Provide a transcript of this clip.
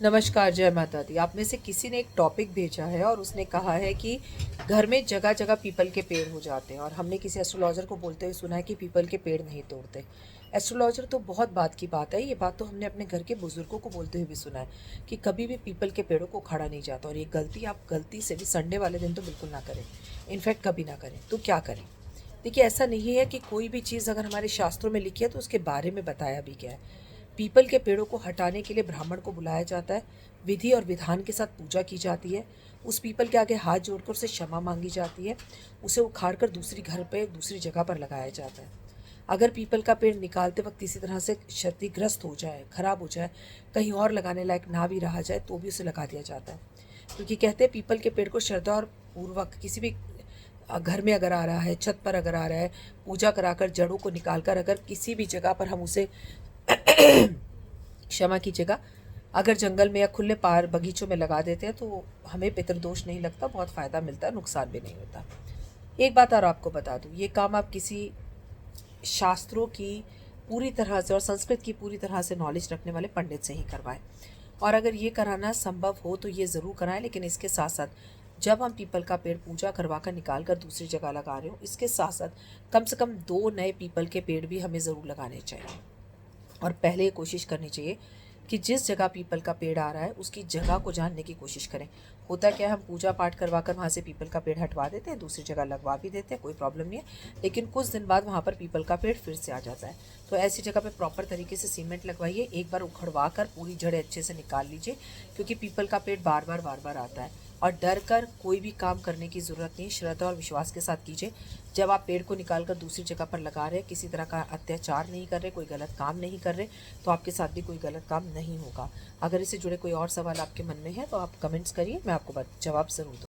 नमस्कार, जय माता दी। आप में से किसी ने एक टॉपिक भेजा है और उसने कहा है कि घर में जगह जगह पीपल के पेड़ हो जाते हैं और हमने किसी एस्ट्रोलॉजर को बोलते हुए सुना है कि पीपल के पेड़ नहीं तोड़ते। एस्ट्रोलॉजर तो बहुत बात की बात है, ये बात तो हमने अपने घर के बुजुर्गों को बोलते हुए भी सुना है कि कभी भी पीपल के पेड़ों को खड़ा नहीं जाता। और ये गलती आप गलती से भी संडे वाले दिन तो बिल्कुल ना करें, इनफैक्ट कभी ना करें। तो क्या करें? देखिए, ऐसा नहीं है कि कोई भी चीज़ अगर हमारे शास्त्रों में लिखी है तो उसके बारे में बताया भी गया है। पीपल के पेड़ों को हटाने के लिए ब्राह्मण को बुलाया जाता है, विधि और विधान के साथ पूजा की जाती है। उस पीपल के आगे हाथ जोड़कर उससे क्षमा मांगी जाती है। उसे उखाड़कर दूसरी घर पे दूसरी जगह पर लगाया जाता है। अगर पीपल का पेड़ निकालते वक्त किसी तरह से क्षतिग्रस्त हो जाए, खराब हो जाए, कहीं और लगाने लायक ना भी रहा जाए तो भी उसे लगा दिया जाता है। क्योंकि कहते हैं पीपल के पेड़ को श्रद्धा और पूर्वक किसी भी घर में अगर आ रहा है, छत पर अगर आ रहा है, पूजा कराकर जड़ों को निकालकर अगर किसी भी जगह पर हम उसे क्षमा कीजिएगा, अगर जंगल में या खुले पार बगीचों में लगा देते हैं तो हमें पितृदोष नहीं लगता, बहुत फ़ायदा मिलता है, नुकसान भी नहीं होता। एक बात और आपको बता दूं, ये काम आप किसी शास्त्रों की पूरी तरह से और संस्कृत की पूरी तरह से नॉलेज रखने वाले पंडित से ही करवाएं। और अगर ये कराना संभव हो तो ये ज़रूर कराएं, लेकिन इसके साथ साथ जब हम पीपल का पेड़ पूजा करवा कर निकाल कर दूसरी जगह लगा रहे हो, इसके साथ साथ कम से कम 2 नए पीपल के पेड़ भी हमें ज़रूर लगाने चाहिए। और पहले ये कोशिश करनी चाहिए कि जिस जगह पीपल का पेड़ आ रहा है उसकी जगह को जानने की कोशिश करें। होता क्या है, हम पूजा पाठ करवा कर वहाँ से पीपल का पेड़ हटवा देते हैं, दूसरी जगह लगवा भी देते हैं, कोई प्रॉब्लम नहीं है, लेकिन कुछ दिन बाद वहाँ पर पीपल का पेड़ फिर से आ जाता है। तो ऐसी जगह पे प्रॉपर तरीके से सीमेंट लगवाइए, एक बार उखड़वा कर पूरी जड़ें अच्छे से निकाल लीजिए, क्योंकि पीपल का पेड़ बार बार आता है। और डर कर कोई भी काम करने की ज़रूरत नहीं, श्रद्धा और विश्वास के साथ कीजिए। जब आप पेड़ को निकाल कर दूसरी जगह पर लगा रहे हैं, किसी तरह का अत्याचार नहीं कर रहे, कोई गलत काम नहीं कर रहे, तो आपके साथ भी कोई गलत काम नहीं होगा। अगर इससे जुड़े कोई और सवाल आपके मन में है तो आप कमेंट्स करिए, मैं आपको जवाब ज़रूर दूँगी।